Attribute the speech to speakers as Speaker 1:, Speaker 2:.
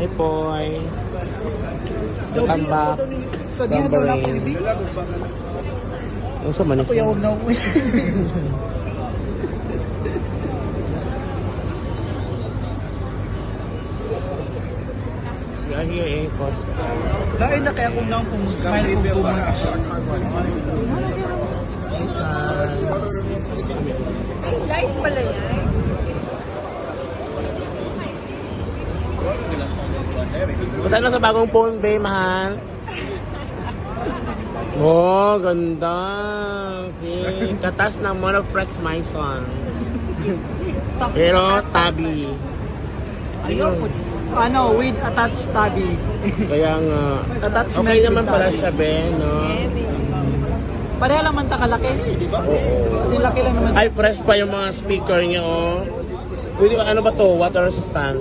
Speaker 1: Hi, Poy. Welcome back.
Speaker 2: So, di daw na ako libig.
Speaker 1: Ano sa manis?
Speaker 2: Kuya, huwag na umuwi.
Speaker 1: We are here in Costa.
Speaker 2: Lain na kaya kung nang smile kung bumang. Live pala yan.
Speaker 1: Punta na sa bagong phone, babe, mahal. Oh, ganda. Okay. Katas ng Monoflex Maison. Pero tabi.
Speaker 2: Ayun po. Ano, with attached tabby.
Speaker 1: Kaya nga.
Speaker 2: Attachment
Speaker 1: Okay naman
Speaker 2: with
Speaker 1: pala
Speaker 2: tabby.
Speaker 1: siya, Ben, no?
Speaker 2: Pareha lang man takalaki.
Speaker 1: Oo.
Speaker 2: Kasi laki lang naman.
Speaker 1: Ay, fresh pa yung mga speaker niya, oh. Pwede ba, ano ba to? Water resistant?